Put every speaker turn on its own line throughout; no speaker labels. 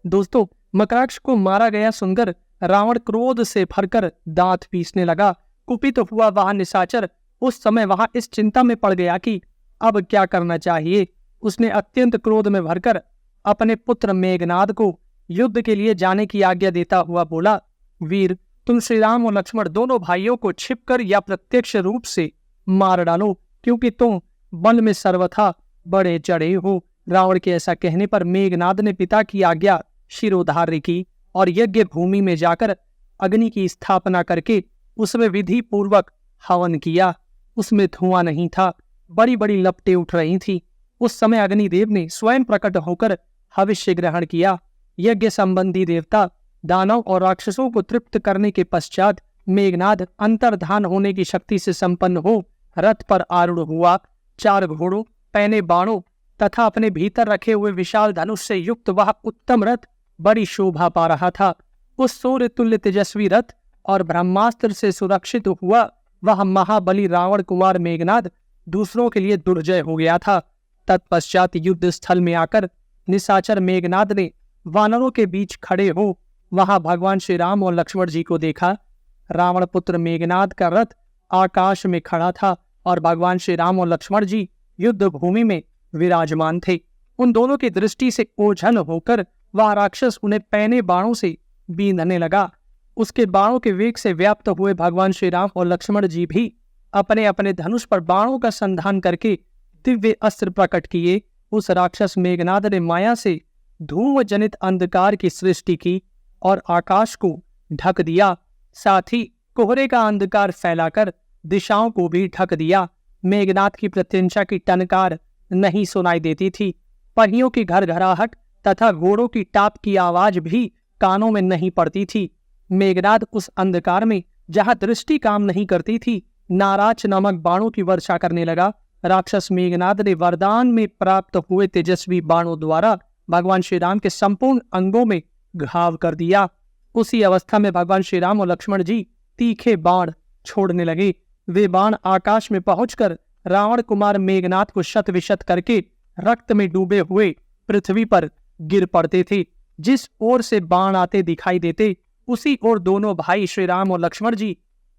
दोस्तों, मकराक्ष को मारा गया सुनकर रावण क्रोध से भरकर दांत पीसने लगा। कुपित हुआ वह निशाचर उस समय वहां इस चिंता में पड़ गया कि अब क्या करना चाहिए। उसने अत्यंत क्रोध में भरकर अपने पुत्र मेघनाद को युद्ध के लिए जाने की आज्ञा देता हुआ बोला, वीर, तुम श्री राम और लक्ष्मण दोनों भाइयों को छिपकर या प्रत्यक्ष रूप से मार डालो, क्योंकि तुम वन में सर्वथा बड़े चढ़े हो। रावण के ऐसा कहने पर मेघनाद ने पिता की आज्ञा शिरोधार्य की और यज्ञ भूमि में जाकर अग्नि की स्थापना करके उसमें विधि पूर्वक हवन किया। उसमें धुआं नहीं था, बड़ी बड़ी लपटें उठ रही थी। उस समय अग्निदेव ने स्वयं प्रकट होकर हविष्य ग्रहण किया। यज्ञ संबंधी देवता दानव और राक्षसों को तृप्त करने के पश्चात मेघनाद अंतर्धान होने की शक्ति से संपन्न हो रथ पर आरूढ़ हुआ। 4 घोड़ों, पैने बाणों तथा अपने भीतर रखे हुए विशाल धनुष से युक्त वह उत्तम रथ बड़ी शोभा पा रहा था। उस सूर्य तुल्य तेजस्वी रथ और ब्रह्मास्त्र से सुरक्षित हुआ वह महाबली रावण कुमार मेघनाद दूसरों के लिए दुर्जय हो गया था। तत्पश्चात युद्ध स्थल में आकर निशाचर मेघनाद ने वानरों के बीच खड़े हो वहां भगवान श्री राम और लक्ष्मण जी को देखा। रावण पुत्र मेघनाद का रथ आकाश में खड़ा था और भगवान श्री राम और लक्ष्मण जी युद्ध भूमि में विराजमान थे। उन दोनों की दृष्टि से ओझल होकर वह राक्षस उन्हें पैने बाणों से बींधने लगा। उसके बाणों के वेग से व्याप्त हुए भगवान श्री राम और लक्ष्मण जी भी अपने अपने धनुष पर बाणों का संधान करके दिव्य अस्त्र प्रकट किए। उस राक्षस मेघनाद ने माया से धूम जनित अंधकार की सृष्टि की और आकाश को ढक दिया। साथ ही कोहरे का अंधकार फैलाकर दिशाओं को भी ढक दिया। मेघनाद की प्रत्यंचा की टनकार नहीं सुनाई देती थी। पहियों की घरघराहट तथा घोड़ों की टाप की आवाज भी कानों में नहीं पड़ती थी। मेघनाद उस अंधकार में जहां दृष्टि काम नहीं करती थी, नाराज नामक बाणों की वर्षा करने लगा। राक्षस मेघनाद ने वरदान में प्राप्त हुए तेजस्वी बाणों द्वारा भगवान श्री राम के संपूर्ण अंगों में घाव कर दिया। उसी अवस्था में भगवान श्री राम और लक्ष्मण जी तीखे बाण छोड़ने लगे। वे बाण आकाश में पहुंचकर रावण कुमार मेघनाद को शत विशत करके रक्त में डूबे हुए पृथ्वी पर गिर पड़ते थे। जिस ओर से बाण आते दिखाई देते उसी ओर दोनों भाई श्री राम और लक्ष्मण जी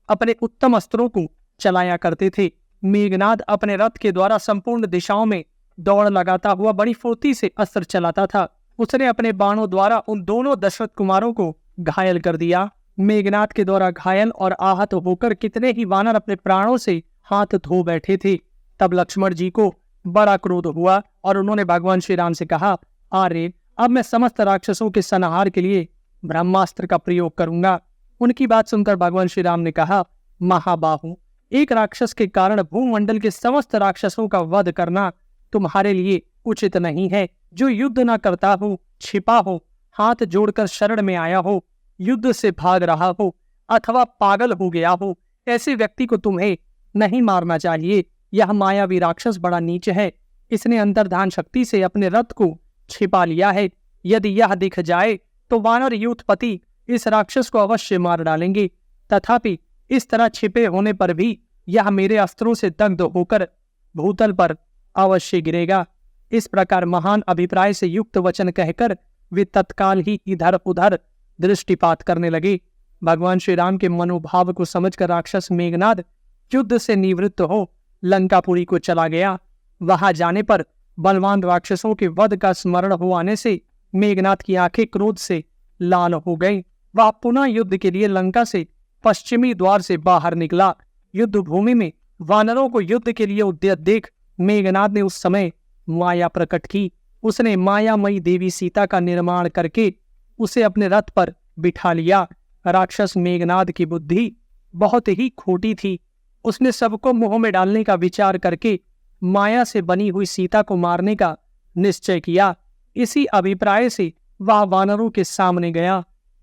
अपने उत्तम अस्त्रों को चलाया करते थे। मेघनाद अपने रथ के द्वारा संपूर्ण दिशाओं में दौड़ लगाता हुआ बड़ी फुर्ती से अस्त्र चलाता था। उसने अपने बाणों द्वारा उन दोनों दशरथ कुमारों को घायल कर दिया। मेघनाद के द्वारा घायल और आहत होकर कितने ही वानर अपने प्राणों से हाथ धो बैठे थे। तब लक्ष्मण जी को बड़ा क्रोध हुआ और उन्होंने भगवान श्री राम से कहा, आर्य, अब मैं समस्त राक्षसों के संहार के लिए ब्रह्मास्त्र का प्रयोग करूंगा। उनकी बात सुनकर भगवान श्री राम ने कहा, महाबाहु, एक राक्षस के कारण भूमंडल के समस्त राक्षसों का वध करना तुम्हारे लिए उचित नहीं है। जो युद्ध न करता हो, छिपा हो, हाथ जोड़कर शरण में आया हो, युद्ध से भाग रहा हो अथवा पागल हो गया हो, ऐसे व्यक्ति को तुम्हें नहीं मारना चाहिए। यह मायावी राक्षस बड़ा नीच है। इसने अंतर्धान शक्ति से अपने रथ को छिपा लिया है। यदि यह दिख जाए तो वानर यूथपति इस राक्षस को अवश्य मार डालेंगे। तथापि इस तरह छिपे होने पर भी यह मेरे अस्त्रों से दग्ध होकर भूतल पर अवश्य गिरेगा। इस प्रकार महान अभिप्राय से युक्त वचन कहकर वे तत्काल ही इधर उधर दृष्टिपात करने लगे। भगवान श्री राम के मनोभाव को समझकर राक्षस मेघनाद युद्ध से निवृत्त हो लंकापुरी को चला गया। वहां जाने पर बलवान राक्षसों के वध का स्मरण हो आने से मेघनाद की आंखें क्रोध से लाल हो गई। वह पुनः युद्ध के लिए लंका से पश्चिमी द्वार से बाहर निकला। युद्ध भूमि में वानरों को युद्ध के लिए उद्यत देख मेघनाद ने उस समय माया प्रकट की। उसने मायामयी देवी सीता का निर्माण करके उसे अपने रथ पर बिठा लिया। राक्षस मेघनाद की बुद्धि बहुत ही खोटी थी। उसने सबको मुंह में डालने का विचार करके माया से बनी हुई सीता को मारने का निश्चय किया। इसी अभिप्राय से वह वानरों के सामने गया।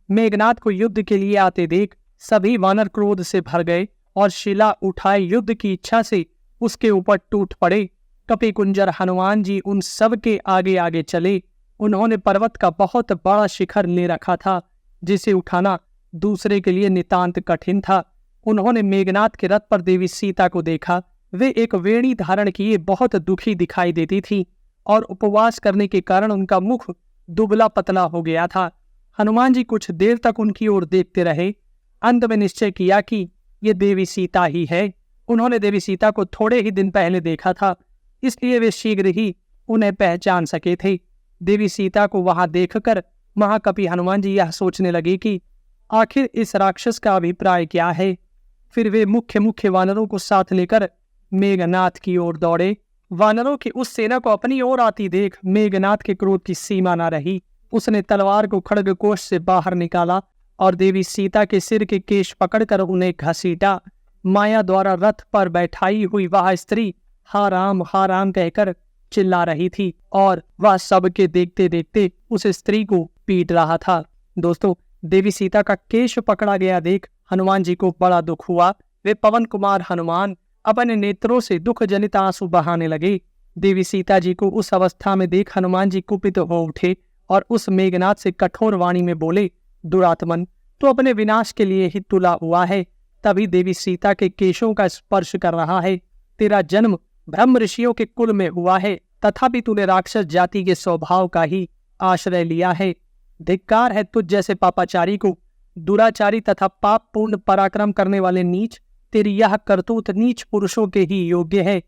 मेघनाद को युद्ध के लिए आते देख सभी वानर क्रोध से भर गए और शिला उठाए युद्ध की इच्छा से उसके ऊपर टूट पड़े। कपि कुंजर हनुमान जी उन सब के आगे आगे चले। उन्होंने पर्वत का बहुत बड़ा शिखर ले रखा था, जिसे उठाना दूसरे के लिए नितांत कठिन था। उन्होंने मेघनाद के रथ पर देवी सीता को देखा। वे एक वेणी धारण किए बहुत दुखी दिखाई देती थी और उपवास करने के कारण उनका मुख दुबला पतला हो गया था। हनुमान जी कुछ देर तक उनकी ओर देखते रहे। अंत में निश्चय किया कि ये देवी सीता ही है। उन्होंने देवी सीता को थोड़े ही दिन पहले देखा था, इसलिए वे शीघ्र ही उन्हें पहचान सके थे। देवी सीता को वहां देखकर महाकपि हनुमान जी यह सोचने लगे कि आखिर इस राक्षस का अभिप्राय क्या है। फिर वे मुख्य मुख्य वानरों को साथ लेकर मेघनाथ की ओर दौड़े। वानरों की उस सेना को अपनी ओर आती देख मेघनाथ के क्रोध की सीमा न रही। उसने तलवार को खड्गकोश से बाहर निकाला और देवी सीता के सिर के केश पकड़कर उन्हें घसीटा। माया द्वारा रथ पर बैठाई हुई वह स्त्री हा राम कहकर चिल्ला रही थी और वह सबके देखते देखते उस स्त्री को पीट रहा था। दोस्तों, देवी सीता का केश पकड़ा गया देख हनुमान जी को बड़ा दुख हुआ। वे पवन कुमार हनुमान अपने नेत्रों से दुख जनित आंसू बहाने लगे। देवी सीता जी को उस अवस्था में देख हनुमान जी कुपित हो उठे और उस मेघनाथ से कठोर वाणी में बोले, दुरात्मन, तो अपने विनाश के लिए ही तुला हुआ है, तभी देवी सीता के केशों का स्पर्श कर रहा है। तेरा जन्म ब्रह्म ऋषियों के कुल में हुआ है, तथापि तूने राक्षस जाति के स्वभाव का ही आश्रय लिया है। धिक्कार है तुझ जैसे पापाचारी को। दुराचारी तथा पाप पूर्ण पराक्रम करने वाले नीच, तेरी यह करतूत नीच पुरुषों के ही योग्य है।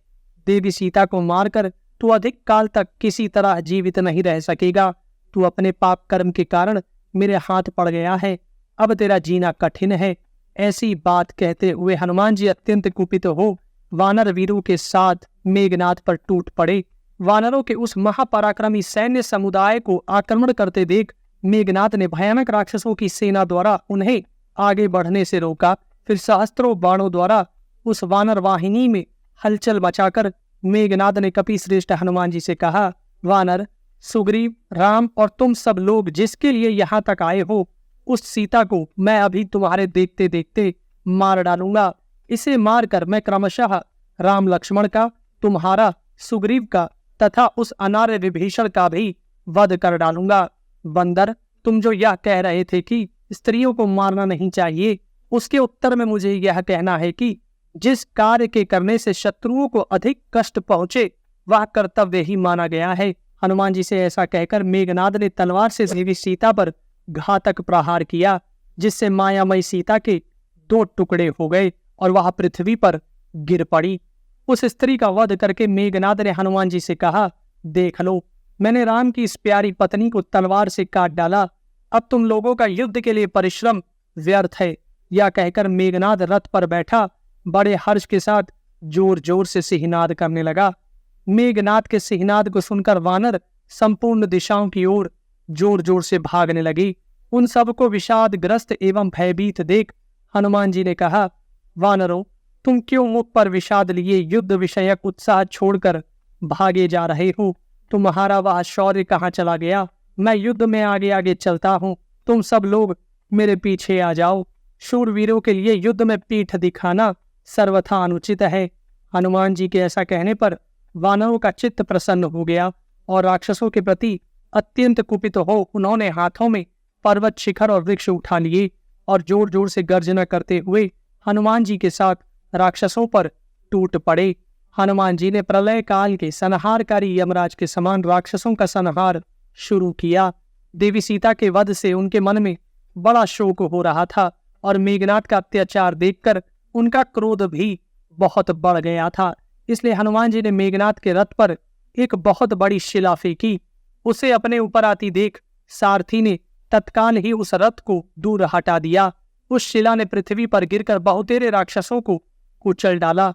देवी सीता को मारकर तू अधिक काल तक किसी तरह जीवित नहीं रह सकेगा। तू अपने पाप कर्म के कारण मेरे हाथ पड़ गया है, अब तेरा जीना कठिन है। ऐसी बात कहते हुए हनुमान जी अत्यंत कुपित हो वानर वीरों के साथ मेघनाथ पर टूट पड़े। वानरों के उस महापराक्रमी सैन्य समुदाय को आक्रमण करते देख मेघनाथ ने भयानक राक्षसों की सेना द्वारा उन्हें आगे बढ़ने से रोका। फिर सहस्त्रों बाणों द्वारा उस वानर वाहिनी में हलचल मचाकर मेघनाथ ने कपिश्रेष्ठ हनुमान जी से कहा, वानर, सुग्रीव, राम और तुम सब लोग जिसके लिए यहाँ तक आए हो, उस सीता को मैं अभी तुम्हारे देखते देखते मार डालूंगा। इसे मारकर मैं क्रमशः राम लक्ष्मण का, तुम्हारा, सुग्रीव का तथा उस अनार्य विभीषण का भी वध कर डालूंगा। बंदर, तुम जो यह कह रहे थे कि स्त्रियों को मारना नहीं चाहिए, उसके उत्तर में मुझे यह कहना है कि जिस कार्य के करने से शत्रुओं को अधिक कष्ट पहुंचे वह कर्तव्य ही माना गया है। हनुमान जी से ऐसा कहकर मेघनाद ने तलवार से देवी सीता पर घातक प्रहार किया, जिससे मायामयी सीता के 2 टुकड़े हो गए और वह पृथ्वी पर गिर पड़ी। उस स्त्री का वध करके मेघनाद ने हनुमान जी से कहा, देख लो, मैंने राम की इस प्यारी पत्नी को तलवार से काट डाला। अब तुम लोगों का युद्ध के लिए परिश्रम व्यर्थ है। यह कहकर मेघनाद रथ पर बैठा बड़े हर्ष के साथ जोर जोर से सिहनाद करने लगा। मेघनाद के सिहनाद को सुनकर वानर संपूर्ण दिशाओं की ओर जोर जोर से भागने लगी। उन सबको विषादग्रस्त एवं भयभीत देख हनुमान जी ने कहा, वानरों, तुम क्यों मुख पर विषाद लिए युद्ध विषयक उत्साह छोड़कर भागे जा रहे हो? तुम्हारा वह शौर्य कहाँ चला गया? मैं युद्ध में आगे आगे चलता हूँ, तुम सब लोग मेरे पीछे आ जाओ। शूरवीरों के लिए युद्ध में पीठ दिखाना सर्वथा अनुचित है। हनुमान जी के ऐसा कहने पर वानरों का चित्त प्रसन्न हो गया और राक्षसों के प्रति अत्यंत कुपित हो उन्होंने हाथों में पर्वत, शिखर और वृक्ष उठा लिए और जोर जोर से गर्जना करते हुए हनुमान जी के साथ राक्षसों पर टूट पड़े। हनुमान जी ने प्रलय काल के संहारकारी यमराज के समान राक्षसों का संहार शुरू किया। देवी सीता के वध से उनके मन में बड़ा शोक हो रहा था और मेघनाद का अत्याचार देखकर उनका क्रोध भी बहुत बढ़ गया था। इसलिए हनुमान जी ने मेघनाद के रथ पर एक बहुत बड़ी शिला फेंकी। उसे अपने ऊपर आती देख सारथी ने तत्काल ही उस रथ को दूर हटा दिया। उस शिला ने पृथ्वी पर गिरकर बहुतेरे राक्षसों को कुचल डाला।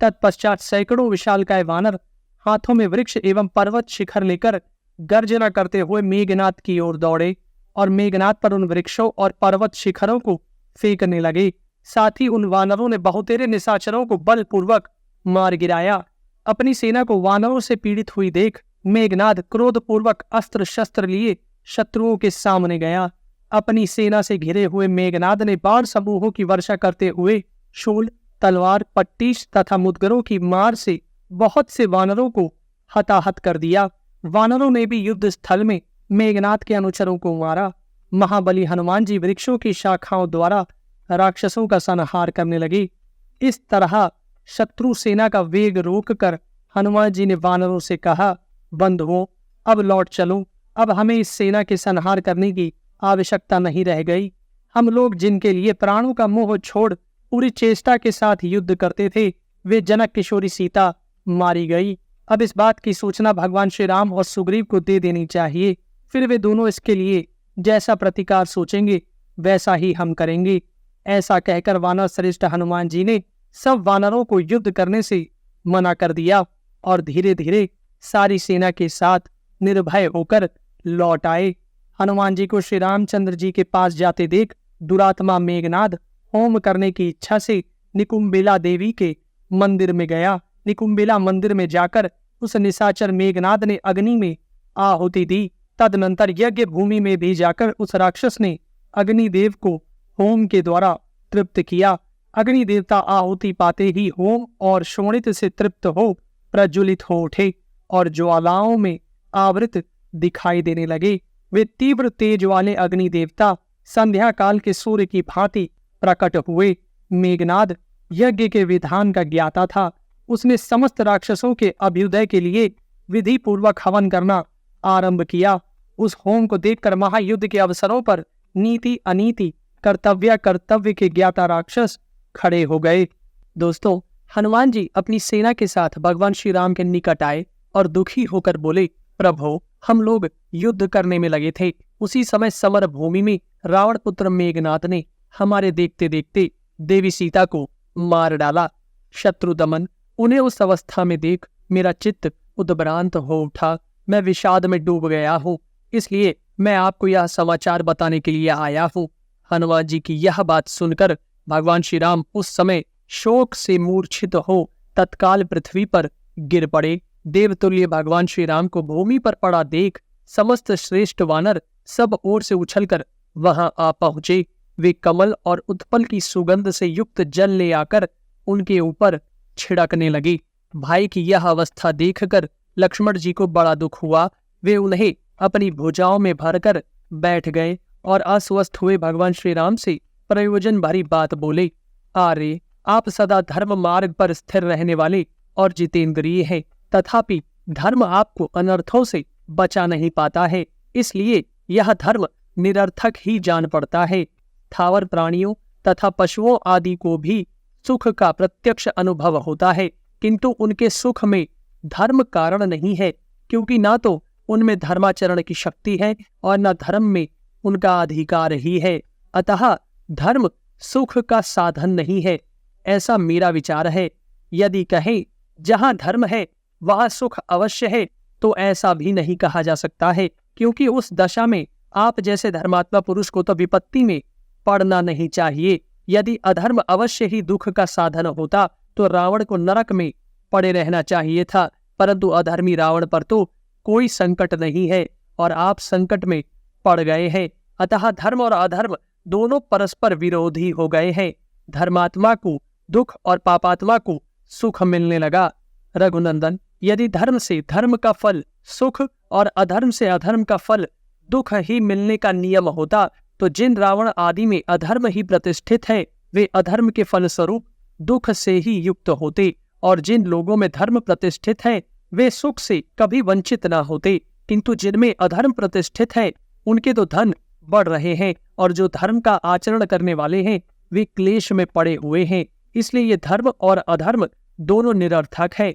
तत्पश्चात सैकड़ों विशालकाय वानर हाथों में वृक्ष एवं पर्वत शिखर लेकर गर्जना करते हुए मेघनाद की ओर दौड़े और मेघनाद पर उन वृक्षों और पर्वत शिखरों को फेंकने लगे। साथ ही उन वानरों ने बहुतेरे निशाचरों को बलपूर्वक मार गिराया। अपनी सेना को वानरों से पीड़ित हुई देख मेघनाद क्रोधपूर्वक अस्त्र शस्त्र लिए शत्रुओं के सामने गया। अपनी सेना से घिरे हुए मेघनाद ने बाण समूहों की वर्षा करते हुए शूल, तलवार, पट्टीश तथा मुदगरों की मार से बहुत से वानरों को हताहत कर दिया। वानरों ने भी युद्ध स्थल में मेघनाद के अनुचरों को मारा। महाबली हनुमान जी वृक्षों की शाखाओं द्वारा राक्षसों का संहार करने लगे। इस तरह शत्रु सेना का वेग रोककर हनुमान जी ने वानरों से कहा, बंधुओं, अब लौट चलो अब हमें इस सेना के संहार करने की आवश्यकता नहीं रह गई। हम लोग जिनके लिए प्राणों का मोह छोड़ पूरी चेष्टा के साथ युद्ध करते थे, वे जनक किशोरी सीता मारी गई। अब इस बात की सूचना भगवान श्री राम और सुग्रीव को दे देनी चाहिए। फिर वे दोनों इसके लिए जैसा प्रतिकार सोचेंगे वैसा ही हम करेंगे। ऐसा कहकर वानर श्रेष्ठ हनुमान जी ने सब वानरों को युद्ध करने से मना कर दिया और धीरे धीरे सारी सेना के साथ निर्भय होकर लौट आए। हनुमान जी को श्री रामचंद्र जी के पास जाते देख दुरात्मा मेघनाद होम करने की इच्छा से निकुंबिला देवी के मंदिर में गया। निकुंबिला मंदिर में जाकर उस निशाचर मेघनाद ने अग्नि में आहुति दी। तदनंतर यज्ञ भूमि में भी जाकर उस राक्षस ने अग्निदेव को होम के द्वारा तृप्त किया। अग्नि देवता आहुति पाते ही होम और शोणित से तृप्त हो प्रज्वलित हो उठे और ज्वालाओं में आवृत दिखाई देने लगे। वे तीव्र तेज वाले अग्नि देवता संध्या काल के सूर्य की भांति प्रकट हुए। मेघनाद यज्ञ के विधान का ज्ञाता था। उसने समस्त राक्षसों के अभ्युदय के लिए विधि पूर्वक हवन करना आरंभ किया। उस होम को देखकर महायुद्ध के अवसरों पर नीति अनीति कर्तव्य कर्तव्य के ज्ञाता राक्षस खड़े हो गए। दोस्तों, हनुमान जी अपनी सेना के साथ भगवान श्री राम के निकट आए और दुखी होकर बोले, प्रभु, हम लोग युद्ध करने में लगे थे। उसी समय समर भूमि में रावण पुत्र मेघनाद ने हमारे देखते देखते देवी सीता को मार डाला। शत्रु दमन। उन्हें उस अवस्था में देख मेरा चित्त उद्भ्रांत हो उठा। मैं विषाद में डूब गया हूँ, इसलिए मैं आपको यह समाचार बताने के लिए आया हूँ। हनुमान जी की यह बात सुनकर भगवान श्री राम उस समय शोक से मूर्छित हो तत्काल पृथ्वी पर गिर पड़े। देवतुल्य भगवान श्री राम को भूमि पर पड़ा देख समस्त श्रेष्ठ वानर सब ओर से उछलकर वहां आ पहुंचे। वे कमल और उत्पल की सुगंध से युक्त जल ले आकर उनके ऊपर छिड़कने लगे। भाई की यह अवस्था देखकर लक्ष्मण जी को बड़ा दुख हुआ। वे उन्हें अपनी भुजाओं में भरकर बैठ गए और अस्वस्थ हुए भगवान श्री राम से प्रयोजन भरी बात बोले, आर्य, आप सदा धर्म मार्ग पर स्थिर रहने वाले और जितेंद्रिय हैं, तथापि धर्म आपको अनर्थों से बचा नहीं पाता है, इसलिए यह धर्म निरर्थक ही जान पड़ता है। थावर प्राणियों तथा पशुओं आदि को भी सुख का प्रत्यक्ष अनुभव होता है, किंतु उनके सुख में धर्म कारण नहीं है, क्योंकि ना तो उनमें धर्माचरण की शक्ति है और न धर्म में उनका अधिकार ही है। अतः धर्म सुख का साधन नहीं है, ऐसा मेरा विचार है। यदि कहें जहां धर्म है वहां सुख अवश्य है, तो ऐसा भी नहीं कहा जा सकता है, क्योंकि उस दशा में आप जैसे धर्मात्मा पुरुष को तो विपत्ति में पड़ना नहीं चाहिए। यदि अधर्म अवश्य ही दुख का साधन होता तो रावण को नरक में पड़े रहना चाहिए था, परंतु अधर्मी रावण पर तो कोई संकट नहीं है और आप संकट में पड़ गए हैं। अतः धर्म और अधर्म दोनों परस्पर विरोधी हो गए हैं। धर्मात्मा को दुख और पापात्मा को सुख मिलने लगा। रघुनंदन, यदि धर्म से धर्म का फल सुख और अधर्म से अधर्म का फल दुख ही मिलने का नियम होता, तो जिन रावण आदि में अधर्म ही प्रतिष्ठित है वे अधर्म के फलस्वरूप दुख से ही युक्त होते, और जिन लोगों में धर्म प्रतिष्ठित है वे सुख से कभी वंचित ना होते, किंतु जिनमें अधर्म प्रतिष्ठित है उनके तो धन बढ़ रहे हैं, और जो धर्म का आचरण करने वाले हैं वे क्लेश में पड़े हुए हैं। इसलिए ये धर्म और अधर्म दोनों निरर्थक है।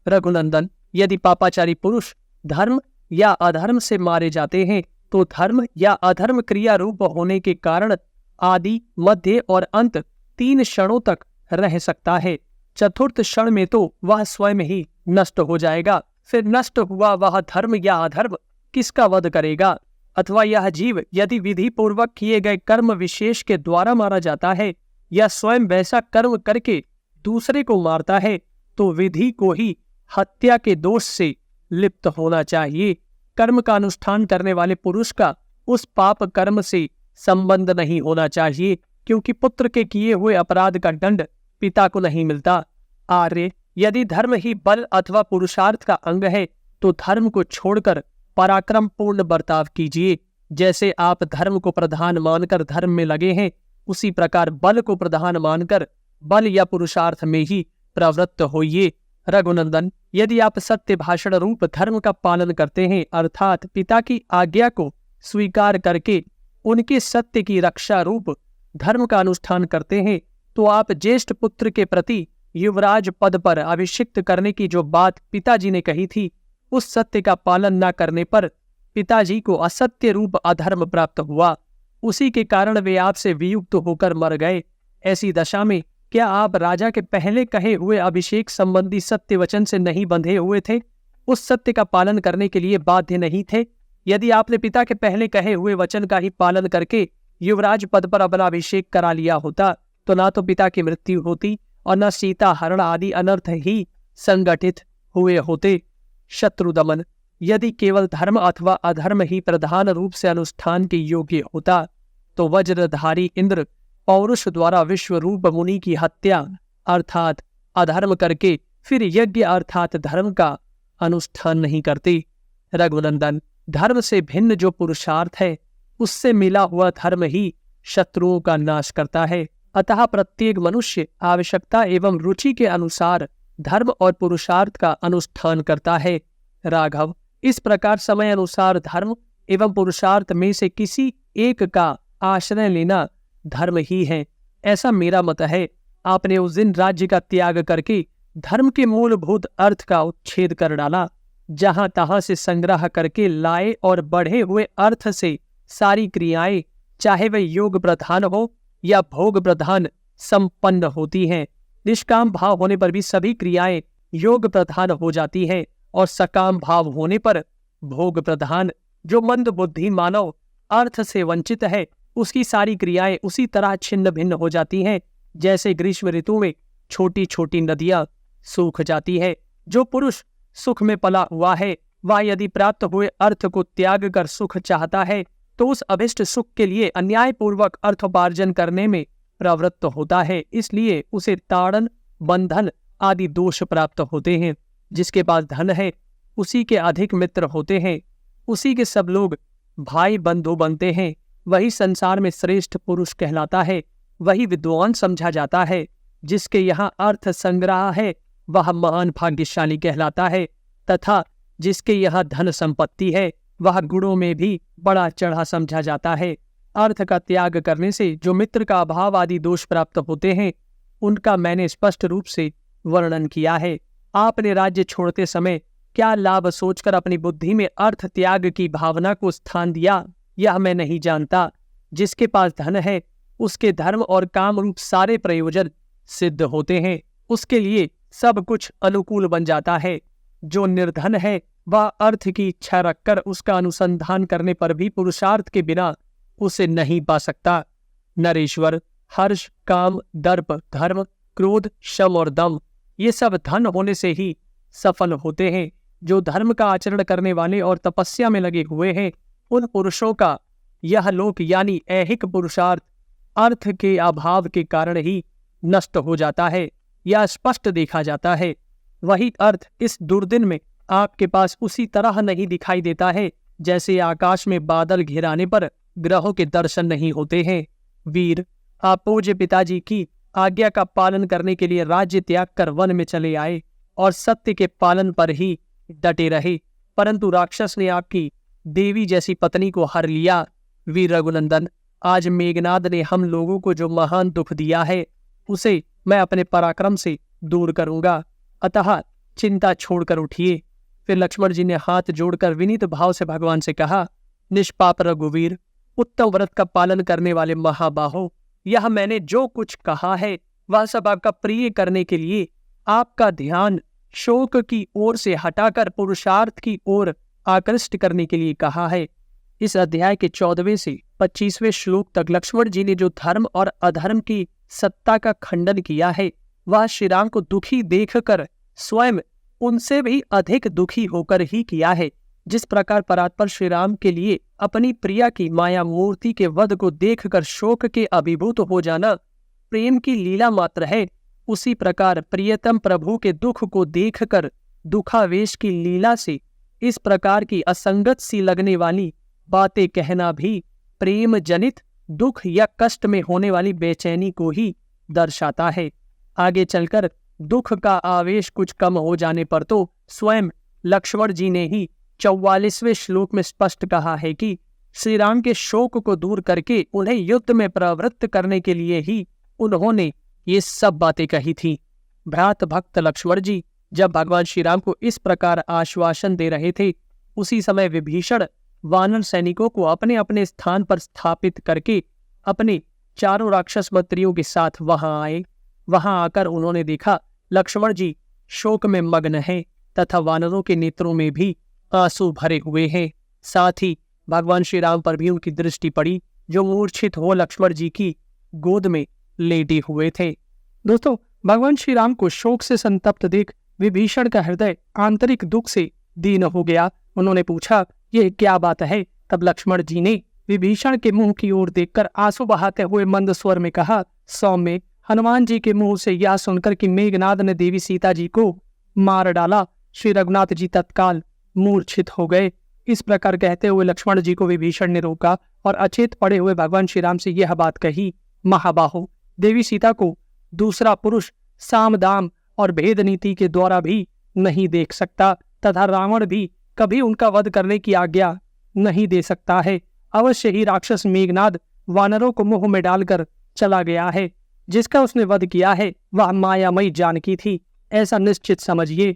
रघुनंदन, यदि पापाचारी पुरुष धर्म या अधर्म से मारे जाते हैं तो धर्म या अधर्म क्रिया रूप होने के कारण आदि, मध्य और अंत 3 क्षणों तक रह सकता है। चतुर्थ क्षण में तो वह स्वयं ही नष्ट हो जाएगा। फिर नष्ट हुआ वह धर्म या अधर्म किसका वध करेगा? अथवा यह जीव यदि विधि पूर्वक किए गए कर्म विशेष के द्वारा मारा जाता है या स्वयं वैसा कर्म करके दूसरे को मारता है, तो विधि को ही हत्या के दोष से लिप्त होना चाहिए। कर्म का अनुष्ठान करने वाले पुरुष का उस पाप कर्म से संबंध नहीं होना चाहिए, क्योंकि पुत्र के किए हुए अपराध का दंड पिता को नहीं मिलता। आर्य, यदि धर्म ही बल अथवा पुरुषार्थ का अंग है तो धर्म को छोड़कर पराक्रम पूर्ण बर्ताव कीजिए। जैसे आप धर्म को प्रधान मानकर धर्म में लगे हैं, उसी प्रकार बल को प्रधान मानकर बल या पुरुषार्थ में ही प्रवृत्त होइए। रघुनंदन, यदि आप सत्य भाषण रूप धर्म का पालन करते हैं, अर्थात पिता की आज्ञा को स्वीकार करके उनके सत्य की रक्षा रूप धर्म का अनुष्ठान करते हैं, तो आप ज्येष्ठ पुत्र के प्रति युवराज पद पर अभिषिक्त करने की जो बात पिताजी ने कही थी, उस सत्य का पालन न करने पर पिताजी को असत्य रूप अधर्म प्राप्त हुआ। उसी के कारण वे आपसे वियुक्त होकर मर गए। ऐसी दशा में क्या आप राजा के पहले कहे हुए अभिषेक संबंधी सत्य वचन से नहीं बंधे हुए थे? उस सत्य का पालन करने के लिए बाध्य नहीं थे? यदि आपने पिता के पहले कहे हुए वचन का ही पालन करके युवराज पद पर अपना अभिषेक करा लिया होता, तो ना तो पिता की मृत्यु होती और न सीता हरण आदि अनर्थ ही संगठित हुए होते। शत्रुदमन, यदि केवल धर्म अथवा अधर्म ही प्रधान रूप से अनुष्ठान के योग्य होता, तो वज्रधारी इंद्र पौरुष द्वारा विश्व रूप मुनि की हत्या अर्थात अधर्म करके फिर यज्ञ अर्थात धर्म का अनुष्ठान नहीं करते। रघुनंदन, धर्म से भिन्न जो पुरुषार्थ है, उससे मिला हुआ धर्म ही शत्रुओं का नाश करता है। अतः प्रत्येक मनुष्य आवश्यकता एवं रुचि के अनुसार धर्म और पुरुषार्थ का अनुष्ठान करता है। राघव, इस प्रकार समय अनुसार धर्म एवं पुरुषार्थ में से किसी एक का आश्रय लेना धर्म ही है, ऐसा मेरा मत है। आपने उस दिन राज्य का त्याग करके धर्म के मूलभूत अर्थ का उच्छेद कर डाला। जहां तहां से संग्रह करके लाए और बढ़े हुए अर्थ से सारी क्रियाएं, चाहे वह योग प्रधान हो या भोग प्रधान, संपन्न होती हैं। निष्काम भाव होने पर भी सभी क्रियाएं योग प्रधान हो जाती हैं और सकाम भाव होने पर भोग प्रधान। जो मंद बुद्धि मानव अर्थ से वंचित है, उसकी सारी क्रियाएं उसी तरह छिन्न भिन्न हो जाती हैं जैसे ग्रीष्म ऋतु में छोटी छोटी नदियां सूख जाती है। जो पुरुष सुख में पला हुआ है, वह यदि प्राप्त हुए अर्थ को त्याग कर सुख चाहता है, तो उस अभिष्ट सुख के लिए अन्यायपूर्वक अर्थोपार्जन करने में प्रवृत्त होता है। इसलिए उसे ताड़न, बंधन आदि दोष प्राप्त होते हैं। जिसके पास धन है, उसी के अधिक मित्र होते हैं, उसी के सब लोग भाई बंधु बनते हैं। वही संसार में श्रेष्ठ पुरुष कहलाता है, वही विद्वान समझा जाता है। जिसके यहाँ अर्थ संग्रह है, वह महान भाग्यशाली कहलाता है, तथा जिसके यहाँ धन संपत्ति है, वह गुणों में भी बड़ा चढ़ा समझा जाता है। अर्थ का त्याग करने से जो मित्र का अभाव आदि दोष प्राप्त होते हैं, उनका मैंने स्पष्ट रूप से वर्णन किया है। आपने राज्य छोड़ते समय क्या लाभ सोचकर अपनी बुद्धि में अर्थ त्याग की भावना को स्थान दिया, यह मैं नहीं जानता। जिसके पास धन है, उसके धर्म और काम रूप सारे प्रयोजन सिद्ध होते हैं, उसके लिए सब कुछ अनुकूल बन जाता है। जो निर्धन है, वह अर्थ की इच्छा रखकर उसका अनुसंधान करने पर भी पुरुषार्थ के बिना उसे नहीं पा सकता। नरेश्वर, हर्ष, काम, दर्प, धर्म, क्रोध, शम और दम, ये सब धन होने से ही सफल होते हैं। जो धर्म का आचरण करने वाले और तपस्या में लगे हुए हैं, उन पुरुषों का यह लोक यानी ऐहिक पुरुषार्थ अर्थ के अभाव के कारण ही नष्ट हो जाता है, यह स्पष्ट देखा जाता है। वही अर्थ इस दुर्दिन में आपके पास उसी तरह नहीं दिखाई देता है जैसे आकाश में बादल घिराने पर ग्रहों के दर्शन नहीं होते हैं। वीर, आप पूज्य पिताजी की आज्ञा का पालन करने के लिए राज्य त्याग कर वन में चले आए और सत्य के पालन पर ही डटे रहे, परंतु राक्षस ने आपकी देवी जैसी पत्नी को हर लिया। वीर रघुनंदन, आज मेघनाद ने हम लोगों को जो महान दुख दिया है, उसे मैं अपने पराक्रम से दूर करूंगा, अतः चिंता छोड़कर उठिए। फिर लक्ष्मण जी ने हाथ जोड़कर विनीत भाव से भगवान से कहा, निष्पाप रघुवीर, उत्तम व्रत का पालन करने वाले महाबाहो, यह मैंने जो कुछ कहा है वह सब आपका प्रिय करने के लिए, आपका ध्यान शोक की ओर से हटाकर पुरुषार्थ की ओर आकृष्ट करने के लिए कहा है। इस अध्याय के 14वें से 25वें श्लोक तक लक्ष्मण जी ने जो धर्म और अधर्म की सत्ता का खंडन किया है, वह श्री राम को दुखी देखकर स्वयं उनसे भी अधिक दुखी होकर ही किया है। जिस प्रकार परात्पर श्री राम के लिए अपनी प्रिया की माया मूर्ति के वध को देखकर शोक के अभिभूत हो जाना प्रेम की लीला मात्र है, उसी प्रकार प्रियतम प्रभु के दुख को देखकर दुखावेश की लीला से इस प्रकार की असंगत सी लगने वाली बातें कहना भी प्रेम जनित दुख या कष्ट में होने वाली बेचैनी को ही दर्शाता है। आगे चलकर दुख का आवेश कुछ कम हो जाने पर तो स्वयं लक्ष्मण जी ने ही 44वें श्लोक में स्पष्ट कहा है कि श्री राम के शोक को दूर करके उन्हें युद्ध में प्रवृत्त करने के लिए ही उन्होंने ये सब बातें कही थी। भ्रात भक्त लक्ष्मण जी जब भगवान श्री राम को इस प्रकार आश्वासन दे रहे थे, उसी समय विभीषण वानर सैनिकों को अपने अपने स्थान पर स्थापित करके अपने चारों राक्षस मंत्रियों के साथ वहां आए। वहां आकर उन्होंने देखा लक्ष्मण जी शोक में मग्न हैं तथा वानरों के नेत्रों में भी आंसू भरे हुए हैं। साथ ही भगवान श्री राम पर भी उनकी दृष्टि पड़ी, जो मूर्छित हो लक्ष्मण जी की गोद में लेटे हुए थे। दोस्तों, भगवान श्री राम को शोक से संतप्त देख विभीषण का हृदय आंतरिक दुख से दीन हो गया। उन्होंने पूछा, ये क्या बात है? तब लक्ष्मण जी ने विभीषण के मुंह की ओर देखकर आंसू बहाते हुए मंद स्वर में कहा, सौम्य, हनुमान जी के मुंह से यह सुनकर कि मेघनाद ने देवी सीता जी को मार डाला, श्री रघुनाथ जी तत्काल मूर्छित हो गए। इस प्रकार कहते हुए लक्ष्मण जी को विभीषण ने रोका और अचेत पड़े हुए भगवान श्री राम से यह बात कही, महाबाहो, देवी सीता को दूसरा पुरुष साम दाम और भेद नीति के द्वारा भी नहीं देख सकता तथा रावण भी कभी उनका वध करने की आज्ञा नहीं दे सकता है। अवश्य ही राक्षस मेघनाद वानरों को मुंह में डालकर चला गया है। जिसका उसने वध किया है वह मायामयी जानकी थी, ऐसा निश्चित समझिए।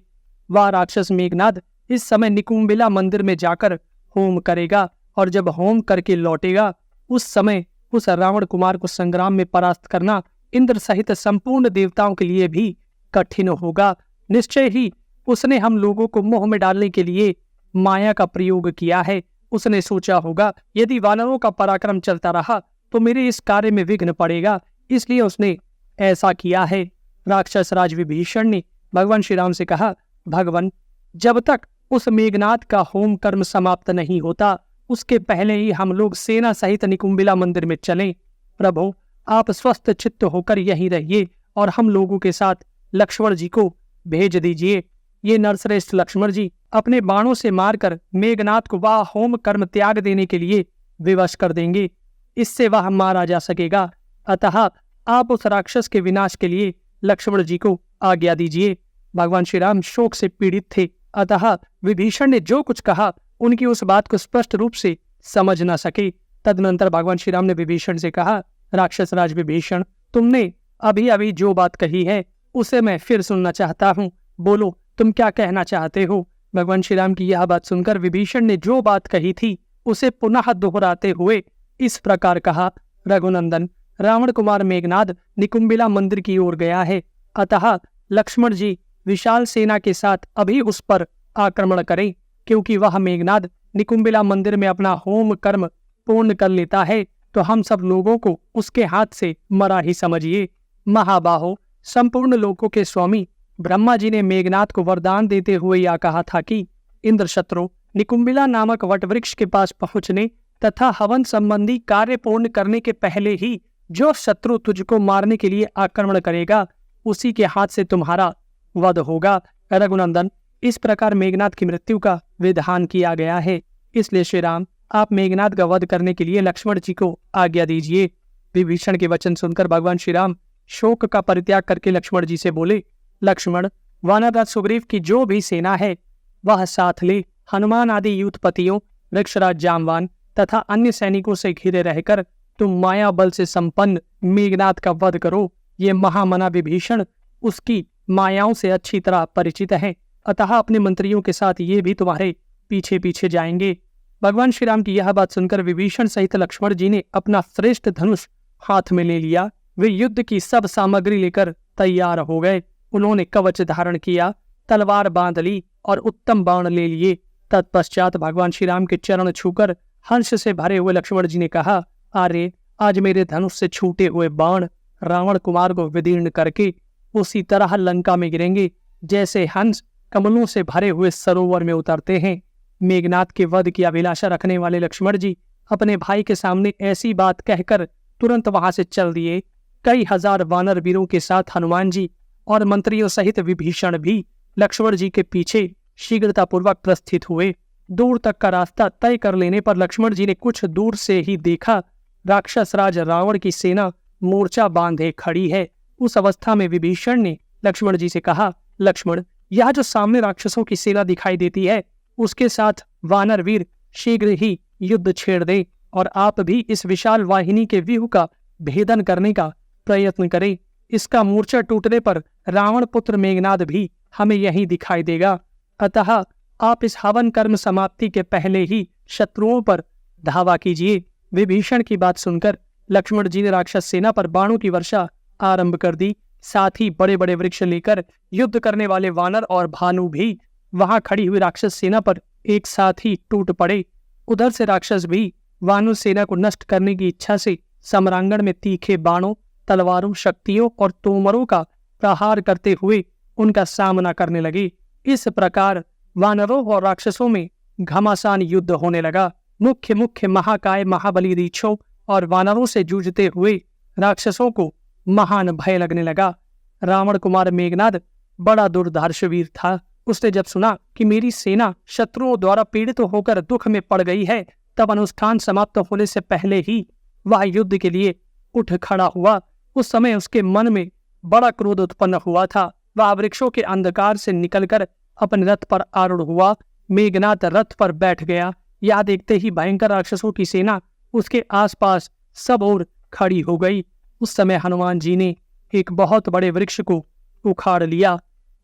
वह राक्षस मेघनाद इस समय निकुंबिला मंदिर में जाकर होम करेगा और जब होम करके लौटेगा उस समय उस रावण कुमार को संग्राम में परास्त करना इंद्र सहित संपूर्ण देवताओं के लिए भी कठिन होगा। निश्चय ही उसने हम लोगों को मोह में डालने के लिए माया का प्रयोग किया है। उसने सोचा होगा यदि वानरों का पराक्रम चलता रहा तो मेरे इस कार्य में विघ्न पड़ेगा, इसलिए उसने ऐसा किया है। राक्षस राज विभीषण ने भगवान श्री राम से कहा, भगवान, जब तक उस मेघनाद का होम कर्म समाप्त नहीं होता उसके पहले ही हम लोग सेना सहित निकुंबिला मंदिर में चलें। प्रभु, आप स्वस्थ चित्त होकर यहीं रहिए और हम लोगों के साथ लक्ष्मण जी को भेज दीजिए। ये नरश्रेष्ठ लक्ष्मण जी अपने बाणों से मारकर मेघनाद को वह होम कर्म त्याग देने के लिए विवश कर देंगे, इससे वह मारा जा सकेगा। अतः आप उस राक्षस के विनाश के लिए लक्ष्मण जी को आज्ञा दीजिए। भगवान श्री राम शोक से पीड़ित थे, अतः विभीषण ने जो कुछ कहा उनकी उस बात को स्पष्ट रूप से समझ न सके। तदनंतर भगवान श्री राम ने विभीषण से कहा, राक्षस राज विभीषण, तुमने अभी अभी जो बात कही है उसे मैं फिर सुनना चाहता हूँ। बोलो, तुम क्या कहना चाहते हो? भगवान श्री राम की यह बात सुनकर विभीषण ने जो बात कही थी उसे पुनः दोहराते हुए इस प्रकार कहा, रघुनंदन, रावण कुमार मेघनाद निकुंबिला मंदिर की ओर गया है, अतः लक्ष्मण जी विशाल सेना के साथ अभी उस पर आक्रमण करें, क्योंकि वह मेघनाद निकुंबिला मंदिर में अपना होम कर्म पूर्ण कर लेता है तो हम सब लोगों को उसके हाथ से मरा ही समझिए। महाबाहो, संपूर्ण लोकों के स्वामी ब्रह्मा जी ने मेघनाद को वरदान देते हुए यह कहा था कि इंद्र शत्रु निकुंबिला नामक वटवृक्ष के पास पहुंचने तथा हवन संबंधी कार्य पूर्ण करने के पहले ही जो शत्रु तुझको मारने के लिए आक्रमण करेगा उसी के हाथ से तुम्हारा वध होगा। रघुनंदन, इस प्रकार मेघनाद की मृत्यु का विधान किया गया है, इसलिए श्री राम, आप मेघनाद का वध करने के लिए लक्ष्मण जी को आज्ञा दीजिए। विभीषण के वचन सुनकर भगवान श्री राम शोक का परित्याग करके लक्ष्मण जी से बोले, लक्ष्मण, वानरराज सुग्रीव की जो भी सेना है वह साथ ले हनुमान आदि युद्धपतियों, वृक्षराज जामवान तथा अन्य सैनिकों से घिरे रहकर तुम माया बल से संपन्न मेघनाद का वध करो। ये महामना विभीषण उसकी मायाओं से अच्छी तरह परिचित है, अतः अपने मंत्रियों के साथ ये भी तुम्हारे पीछे पीछे जाएंगे। भगवान श्री राम की यह बात सुनकर विभीषण सहित लक्ष्मण जी ने अपना श्रेष्ठ धनुष हाथ में ले लिया। वे युद्ध की सब सामग्री लेकर तैयार हो गए। उन्होंने कवच धारण किया, तलवार बांध ली और उत्तम बाण ले लिए। तत्पश्चात भगवान श्री राम के चरण छूकर हर्ष से भरे हुए लक्ष्मण जी ने कहा, अरे, आज मेरे धनुष से छूटे हुए बाण रावण कुमार को विदीर्ण करके उसी तरह लंका में गिरेंगे जैसे हंस कमलों से भरे हुए सरोवर में उतरते हैं। मेघनाद के वध की अभिलाषा रखने वाले लक्ष्मण जी अपने भाई के सामने ऐसी बात कहकर तुरंत वहां से चल दिए। कई हजार वानर वीरों के साथ हनुमान जी और मंत्रियों सहित विभीषण भी लक्ष्मण जी के पीछे शीघ्रतापूर्वक प्रस्थित हुए। दूर तक का रास्ता तय कर लेने पर लक्ष्मण जी ने कुछ दूर से ही देखा राक्षस राज रावण की सेना मोर्चा बांधे खड़ी है। उस अवस्था में विभीषण ने लक्ष्मण जी से कहा, लक्ष्मण, यह जो सामने राक्षसों की सेना दिखाई देती है, उसके साथ वानर वीर शीघ्र ही युद्ध छेड़ दे और आप भी इस विशाल वाहिनी के व्यूह का भेदन करने का प्रयत्न करें। इसका मूर्छा टूटने पर रावण पुत्र मेघनाद भी हमें यहीं दिखाई देगा। अतः आप इस हवन कर्म समाप्ति के पहले ही शत्रुओं पर धावा कीजिए। विभीषण की बात सुनकर लक्ष्मण जी ने राक्षस सेना पर बाणों की वर्षा आरंभ कर दी। साथ ही बड़े बड़े वृक्ष लेकर युद्ध करने वाले वानर और भानु भी वहां खड़ी हुई राक्षस सेना पर एक साथ ही टूट पड़े। उधर से राक्षस भी वानर सेना को नष्ट करने की इच्छा से सम्रांगण में तीखे बाणों, तलवारों, शक्तियों और तोमरों का प्रहार करते हुए उनका सामना करने लगे। इस प्रकार वानरों और राक्षसों में घमासान युद्ध होने लगा। मुख्य मुख्य महाकाय महाबली रीछों और वानरों से जूझते हुए राक्षसों को महान भय लगने लगा। रावण कुमार मेघनाद बड़ा दुर्धर्ष वीर था। उसने जब सुना कि मेरी सेना शत्रुओं द्वारा पीड़ित होकर दुख में पड़ गई है, तब अनुष्ठान समाप्त होने से पहले ही वह युद्ध के लिए उठ खड़ा हुआ। उस समय उसके मन में बड़ा क्रोध उत्पन्न हुआ था। वह वृक्षों के अंधकार से निकलकर अपने रथ पर आरूढ़ हुआ। मेघनाद रथ पर बैठ गया। यह देखते ही भयंकर राक्षसों की सेना उसके आसपास सब ओर खड़ी हो गई। उस समय हनुमान जी ने एक बहुत बड़े वृक्ष को उखाड़ लिया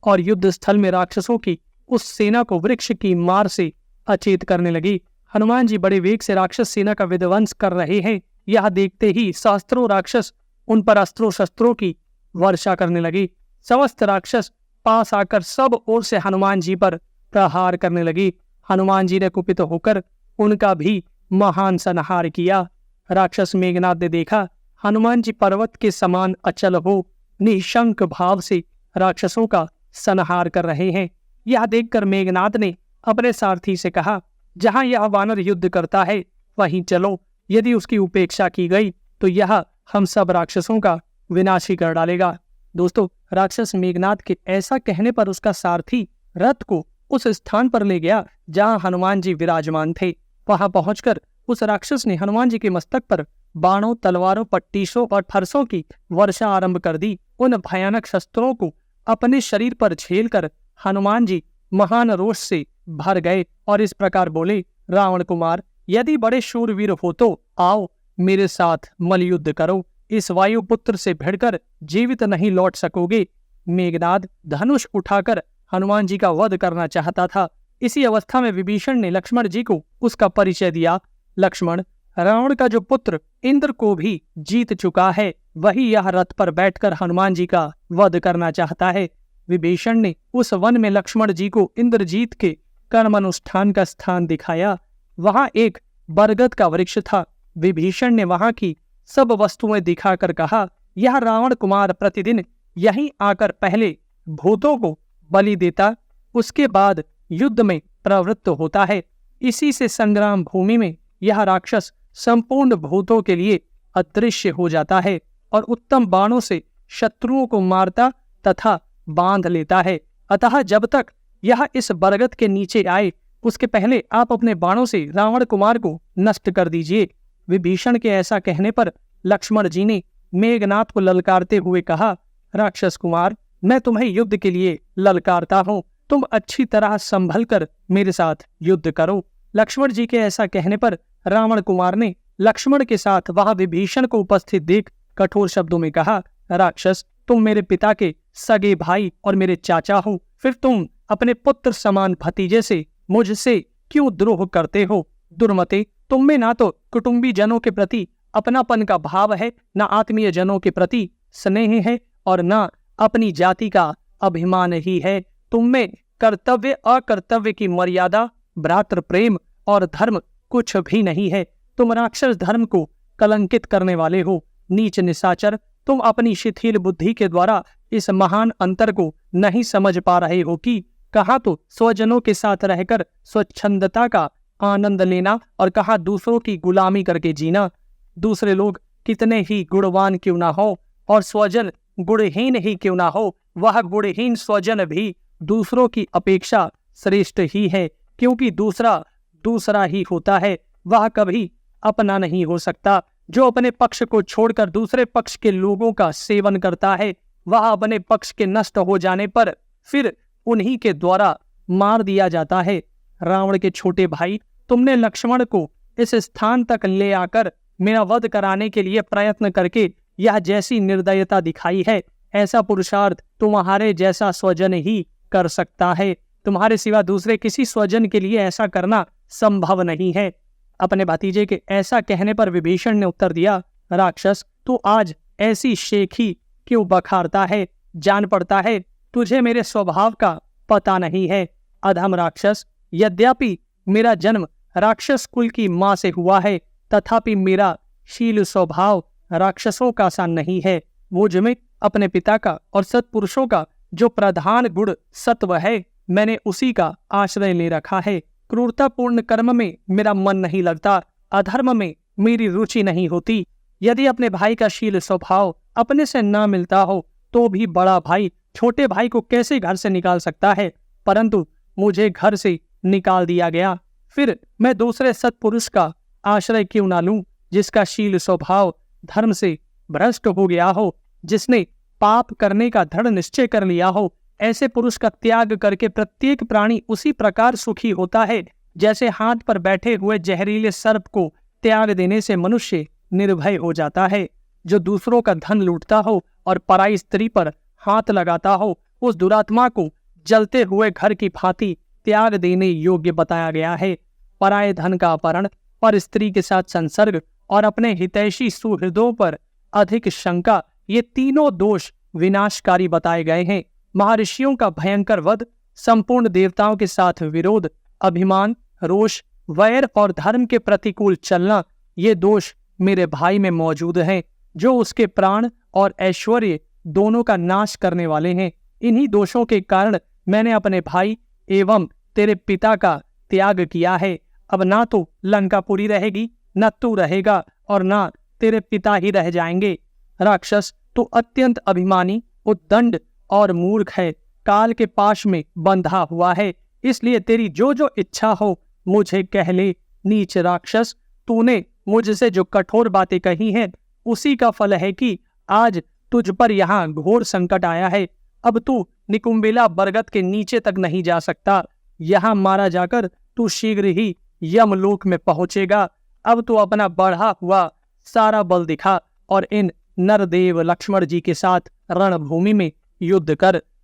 और युद्ध स्थल में राक्षसों की उस सेना को वृक्ष की मार से अचेत करने लगी। हनुमान जी बड़े वेग से राक्षस सेना का विध्वंस कर रहे हैं। यह देखते ही सहस्त्रों राक्षस उन पर अस्त्रों शस्त्रों की वर्षा करने लगे। समस्त राक्षस पास आकर सब ओर से हनुमान जी पर प्रहार करने लगे। हनुमान जी ने कुपित होकर उनका भी महान संहार किया। राक्षस मेघनाद ने देखा हनुमान जी पर्वत के समान अचल हो निशंक भाव से राक्षसों का संहार कर रहे हैं। यह देखकर मेघनाद ने अपने सारथी से कहा, जहां यह वानर युद्ध करता है वहीं चलो। यदि उसकी उपेक्षा की गई तो यह हम सब राक्षसों का विनाश ही कर डालेगा। दोस्तों, राक्षस मेघनाद के ऐसा कहने पर उसका सारथी रथ को उस स्थान पर ले गया जहां हनुमान जी विराजमान थे। वहां पहुंचकर उस राक्षस ने हनुमान जी के मस्तक पर बाणों, तलवारों, पट्टीसों और फरसों की वर्षा आरंभ कर दी। उन भयानक शस्त्रों को अपने शरीर पर झेलकर हनुमान जी महान रोष से भर गए और इस प्रकार बोले, रावण कुमार, यदि बड़े शूरवीर हो तो आओ मेरे साथ मल्लयुद्ध करो। इस वायुपुत्र से भिड़कर जीवित नहीं लौट सकोगे। मेघनाद धनुष उठाकर हनुमान जी का वध करना चाहता था। इसी अवस्था में विभीषण ने लक्ष्मण जी को उसका परिचय दिया। लक्ष्मण, रावण का जो पुत्र इंद्र को भी जीत चुका है, वही यह रथ पर बैठकर हनुमान जी का वध करना चाहता है। विभीषण ने उस वन में लक्ष्मण जी को इंद्रजीत के कर्म अनुष्ठान का स्थान दिखाया। वहां एक बरगद का वृक्ष था। विभीषण ने वहां की सब वस्तुएं दिखाकर कहा, यह रावण कुमार प्रतिदिन यहीं आकर पहले भूतों को बलि देता, उसके बाद युद्ध में प्रवृत्त होता है। इसी से संग्राम भूमि में यह राक्षस संपूर्ण भूतों के लिए अदृश्य हो जाता है और उत्तम बाणों से शत्रुओं को मारता तथा बांध लेता है। अतः जब तक यह इस बरगद के नीचे आए, उसके पहले आप अपने बाणों से रावण कुमार को नष्ट कर दीजिए। विभीषण के ऐसा कहने पर लक्ष्मण जी ने मेघनाद को ललकारते हुए कहा, राक्षस कुमार, मैं तुम्हें युद्ध के लिए ललकारता हूँ। तुम अच्छी तरह संभल कर मेरे साथ युद्ध करो। लक्ष्मण जी के ऐसा कहने पर रावण कुमार ने लक्ष्मण के साथ वहां विभीषण को उपस्थित देख कठोर शब्दों में कहा, राक्षस, तुम मेरे पिता के सगे भाई और मेरे चाचा हो, फिर तुम अपने पुत्र समान भतीजे से मुझसे क्यों द्रोह करते हो? दुर्मते, तुम में ना तो कुटुंबी जनों के प्रति अपनापन का भाव है, न आत्मीय जनों के प्रति स्नेह है और न अपनी जाति का अभिमान ही है। तुम में कर्तव्य अकर्तव्य की मर्यादा, भ्रातृ प्रेम और धर्म कुछ भी नहीं है। तुम राक्षस धर्म को कलंकित करने वाले हो। नीच निशाचर, तुम अपनी शिथिल बुद्धि के द्वारा इस महान अंतर को नहीं समझ पा रहे हो कि कहाँ तो स्वजनों के साथ रहकर स्वच्छंदता का आनंद लेना और कहाँ दूसरों की गुलामी करके जीना। दूसरे लोग कितने ही गुणवान क्यों ना हो और स्वजन गुणहीन ही क्यों ना हो, वह गुणहीन स्वजन भी दूसरों की अपेक्षा श्रेष्ठ ही है, क्योंकि दूसरा दूसरा ही होता है, वह कभी अपना नहीं हो सकता। जो अपने पक्ष को छोड़कर दूसरे पक्ष के लोगों का सेवन करता है, वह अपने पक्ष के नष्ट हो जाने पर फिर उन्हीं के द्वारा मार दिया जाता है। रावण के छोटे भाई, तुमने लक्ष्मण को इस स्थान तक ले आकर मेरा वध कराने के लिए प्रयत्न करके यह जैसी निर्दयता दिखाई है, ऐसा पुरुषार्थ तुम्हारे जैसा स्वजन ही कर सकता है। तुम्हारे सिवा दूसरे किसी स्वजन के लिए ऐसा करना संभव नहीं है। अपने भतीजे के ऐसा कहने पर विभीषण ने उत्तर दिया, राक्षस, तू आज ऐसी शेखी क्यों बखारता है? जान पड़ता है तुझे मेरे स्वभाव का पता नहीं है। अधम राक्षस, यद्यपि मेरा जन्म राक्षस कुल की मां से हुआ है, तथापि मेरा शील स्वभाव राक्षसों का सा नहीं है। मुझ में अपने पिता का और सत्पुरुषों का जो प्रधान गुण सत्व है, मैंने उसी का आश्रय ले रखा है। क्रूरतापूर्ण कर्म में मेरा मन नहीं लगता, अधर्म में मेरी रुचि नहीं होती। यदि अपने भाई का शील स्वभाव अपने से ना मिलता हो तो भी बड़ा भाई छोटे भाई को कैसे घर से निकाल सकता है? परंतु मुझे घर से निकाल दिया गया, फिर मैं दूसरे सत्पुरुष का आश्रय क्यों ना लूं, जिसका शील स्वभाव धर्म से भ्रष्ट हो गया हो, जिसने पाप करने का दृढ़ निश्चय कर लिया हो। ऐसे पुरुष का त्याग करके प्रत्येक प्राणी उसी प्रकार सुखी होता है जैसे हाथ पर बैठे हुए जहरीले सर्प को त्याग देने से मनुष्य निर्भय हो जाता है। जो दूसरों का धन लूटता हो और पराई स्त्री पर हाथ लगाता हो, उस दुरात्मा को जलते हुए घर की भांति त्याग देने योग्य बताया गया है। पराये धन का अपहरण, पर स्त्री के साथ संसर्ग और अपने हितैषी सुहृदों पर अधिक शंका, ये तीनों दोष विनाशकारी बताए गए हैं। महर्षियों का भयंकर वध, संपूर्ण देवताओं के साथ विरोध, अभिमान, रोष, वैर और धर्म के प्रतिकूल चलना, ये दोष मेरे भाई में मौजूद हैं, जो उसके प्राण और ऐश्वर्य दोनों का नाश करने वाले हैं। इन्हीं दोषों के कारण मैंने अपने भाई एवं तेरे पिता का त्याग किया है। अब ना तो लंकापुरी रहेगी, न तू रहेगा और ना तेरे पिता ही रह जाएंगे। राक्षस, तू अत्यंत अभिमानी, उद्दंड और मूर्ख है, काल के पाश में बंधा हुआ है, इसलिए तेरी जो जो इच्छा हो मुझे कह ले। नीच राक्षस, तूने मुझसे जो कठोर बातें कही हैं, उसी का फल है कि आज तुझ पर यहाँ घोर संकट आया है। अब तू निकुंबिला बरगद के नीचे तक नहीं जा सकता। यहाँ मारा जाकर तू शीघ्र ही यमलोक में पहुंचेगा। अब तू अपना बढ़ा हुआ सारा बल दिखा और इन नरदेव लक्ष्मण जी के साथ रणभूमि में युद्ध कर।